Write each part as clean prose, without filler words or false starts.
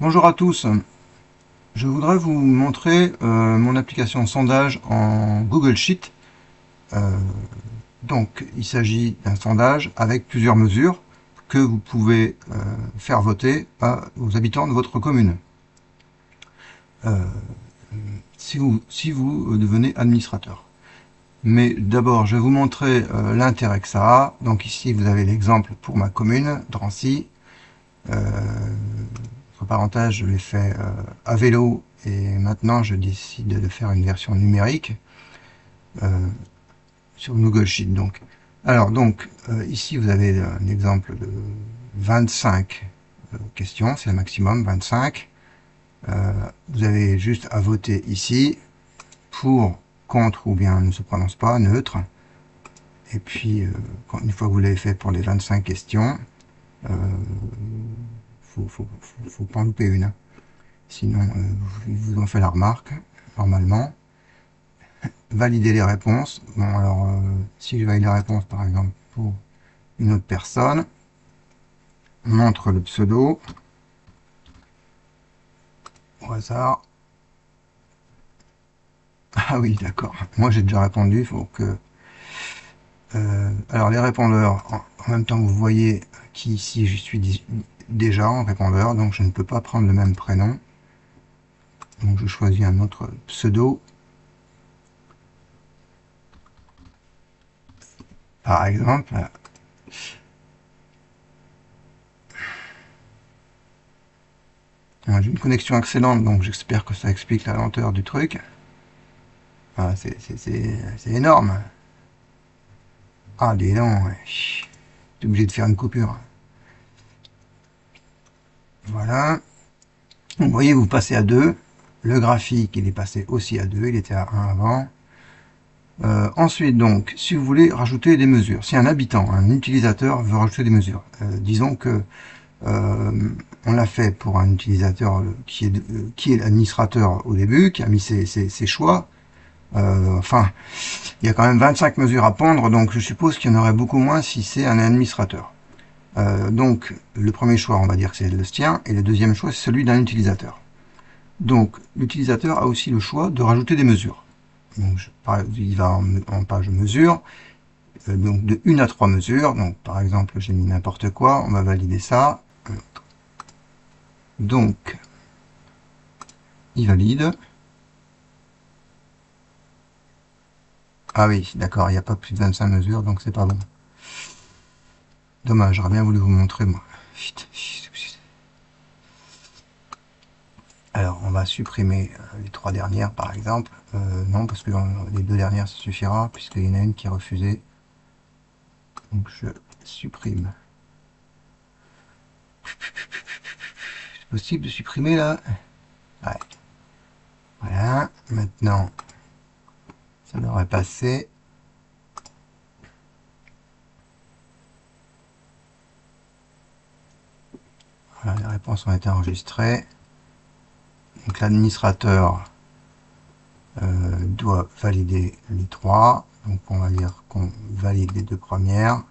Bonjour à tous, je voudrais vous montrer mon application sondage en Google Sheet. Donc il s'agit d'un sondage avec plusieurs mesures que vous pouvez faire voter aux habitants de votre commune. Si vous devenez administrateur. Mais d'abord, je vais vous montrer l'intérêt que ça a. Donc ici, vous avez l'exemple pour ma commune, Drancy. Entre parenthèses, je l'ai fait à vélo et maintenant je décide de faire une version numérique sur Google Sheet. Donc, alors donc ici vous avez un exemple de 25 questions, c'est le maximum, 25. Vous avez juste à voter ici pour, contre ou bien ne se prononce pas, neutre. Et puis une fois que vous l'avez fait pour les 25 questions, faut pas en louper une. Sinon, ils vous ont fait la remarque, normalement. Valider les réponses. Bon, alors, si je valide les réponses, par exemple, pour une autre personne, montre le pseudo, au hasard. Ah oui, d'accord. Moi, j'ai déjà répondu, il faut que... alors, les répondeurs, en même temps, vous voyez qu'ici, je suis déjà en répondeur, donc je ne peux pas prendre le même prénom. Donc, je choisis un autre pseudo. Par exemple, j'ai une connexion excellente, donc j'espère que ça explique la lenteur du truc. Enfin, c'est énorme. Ah, dis donc, ouais. T'es obligé de faire une coupure. Voilà. Vous voyez, vous passez à 2. Le graphique, il est passé aussi à 2. Il était à 1 avant. Ensuite, donc, si vous voulez rajouter des mesures, si un habitant, un utilisateur veut rajouter des mesures, disons que on l'a fait pour un utilisateur qui est l'administrateur au début, qui a mis ses choix. Enfin, il y a quand même 25 mesures à prendre, donc je suppose qu'il y en aurait beaucoup moins si c'est un administrateur. Donc, le premier choix, on va dire que c'est le sien, et le deuxième choix, c'est celui d'un utilisateur. Donc, l'utilisateur a aussi le choix de rajouter des mesures. Donc, il va en page mesure, donc de 1 à 3 mesures. Donc, par exemple, j'ai mis n'importe quoi, on va valider ça. Donc, il valide. Ah oui, d'accord, il n'y a pas plus de 25 mesures, donc c'est pas bon. Dommage, j'aurais bien voulu vous montrer, moi. Alors, on va supprimer les 3 dernières, par exemple. Non, parce que les 2 dernières, ça suffira, puisqu'il y en a une qui est refusée. Donc, je supprime. C'est possible de supprimer, là? Ouais. Voilà. Maintenant, ça devrait passer. Voilà, les réponses ont été enregistrées. Donc, l'administrateur doit valider les 3. Donc, on va dire qu'on valide les 2 premières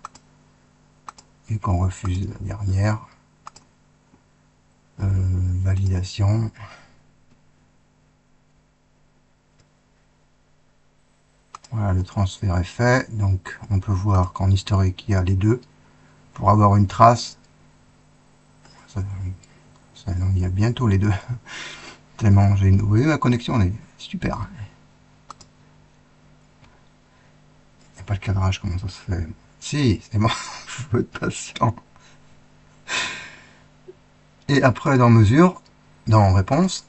et qu'on refuse la dernière. Validation. Voilà, le transfert est fait. Donc, on peut voir qu'en historique, il y a les 2. Pour avoir une trace, il y a bientôt les 2. Tellement j'ai une... Vous voyez, la connexion, elle est super. Il n'y a pas le cadrage, comment ça se fait? Si, c'est bon, faut être patient. Et après, dans mesure, dans réponse,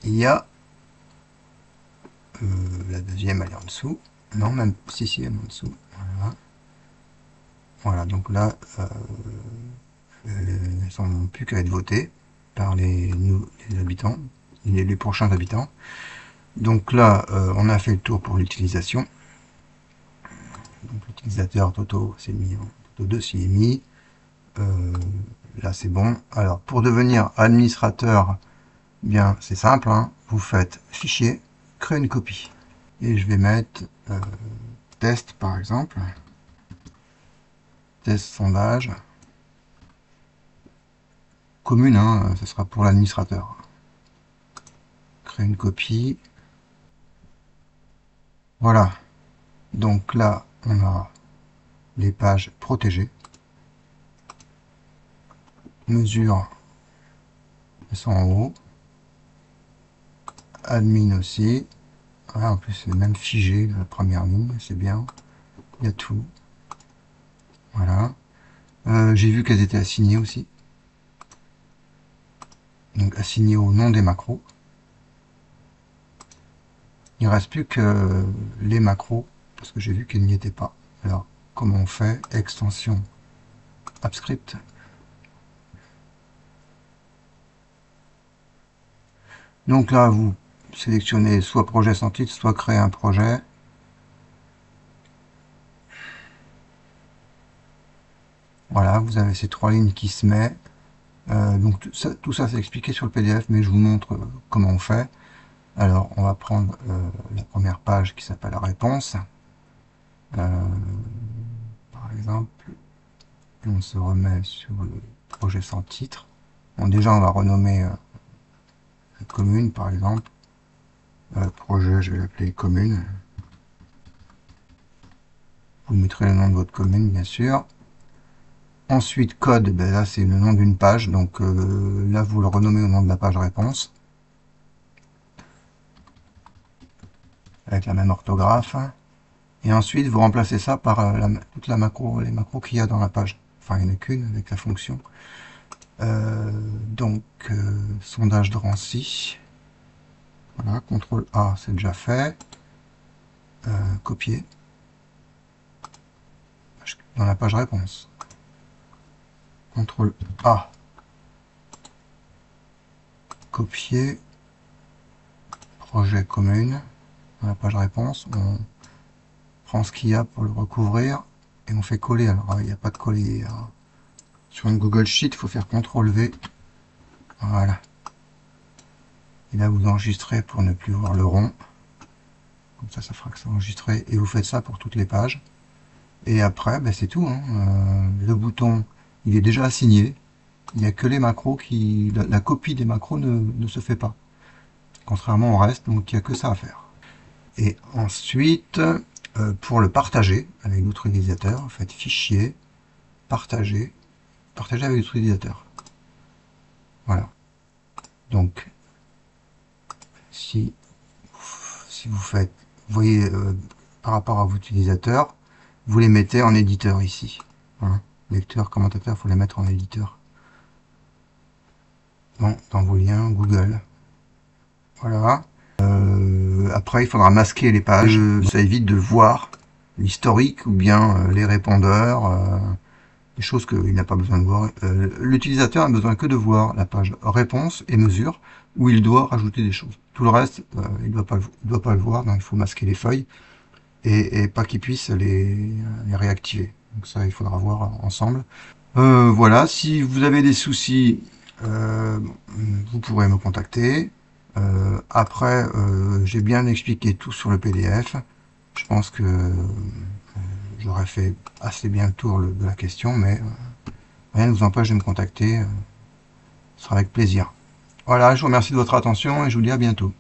il y a la deuxième, elle est en dessous. Non, même si, elle est en dessous. Voilà. Voilà, donc là, elles sont plus qu'à être votées par les habitants, les prochains habitants. Donc là, on a fait le tour pour l'utilisation. Donc l'utilisateur Toto s'est mis en Toto 2 s'y est mis. Là c'est bon. Alors pour devenir administrateur, bien c'est simple, hein. Vous faites fichier, créer une copie. Et je vais mettre test par exemple. Test sondage. commune, hein, ce sera pour l'administrateur. Créer une copie. Voilà. Donc là, on a les pages protégées. Mesure, elles sont en haut. Admin aussi. Voilà, en plus, c'est même figé, la première ligne, c'est bien. Il y a tout. Voilà. J'ai vu qu'elles étaient assignées aussi. Donc assignées au nom des macros. Il ne reste plus que les macros, parce que j'ai vu qu'elles n'y étaient pas. Alors, comment on fait? Extension AppScript. Donc là, vous sélectionnez soit projet sans titre, soit créer un projet. Voilà, vous avez ces trois lignes qui se mettent. Donc tout ça c'est expliqué sur le PDF, mais je vous montre comment on fait. Alors on va prendre la première page qui s'appelle réponse. Par exemple, on se remet sur le projet sans titre. Bon, déjà on va renommer la commune par exemple. Projet, je vais l'appeler commune. Vous mettrez le nom de votre commune bien sûr. Ensuite, code, ben là c'est le nom d'une page, donc là vous le renommez au nom de la page réponse. Avec la même orthographe. Et ensuite, vous remplacez ça par toute la macro, les macros qu'il y a dans la page. Enfin, il n'y en a qu'une avec la fonction. Sondage de Rancy. Voilà, CTRL A, c'est déjà fait. Copier. Dans la page réponse. CTRL A. Copier. Projet commune. Dans la page réponse, on prend ce qu'il y a pour le recouvrir et on fait coller. Alors, il n'y a pas de coller. Sur une Google Sheet, il faut faire CTRL V. Voilà. Et là, vous enregistrez pour ne plus voir le rond. Comme ça fera que c'est enregistré. Et vous faites ça pour toutes les pages. Et après, ben, c'est tout. Hein. Le bouton, il est déjà assigné. Il n'y a que les macros qui... La copie des macros ne se fait pas. Contrairement au reste, donc il n'y a que ça à faire. Et ensuite, pour le partager avec d'autres utilisateurs, faites fichier, partager, partager avec d'autres utilisateurs. Voilà. Donc, si vous faites, vous voyez, par rapport à vos utilisateurs, vous les mettez en éditeur ici. Hein. Lecteur, commentateur, il faut les mettre en éditeur. Bon, dans vos liens, Google. Voilà. Après, il faudra masquer les pages. Ça évite de voir l'historique ou bien les répondeurs, des choses qu'il n'a pas besoin de voir. L'utilisateur n'a besoin que de voir la page réponse et mesure où il doit rajouter des choses. Tout le reste, il ne doit pas le voir, donc il faut masquer les feuilles et pas qu'il puisse les réactiver. Donc ça, il faudra voir ensemble. Voilà, si vous avez des soucis, vous pourrez me contacter. Après, j'ai bien expliqué tout sur le PDF. Je pense que j'aurais fait assez bien le tour de la question, mais rien ne vous empêche de me contacter. Ce sera avec plaisir. Voilà, je vous remercie de votre attention et je vous dis à bientôt.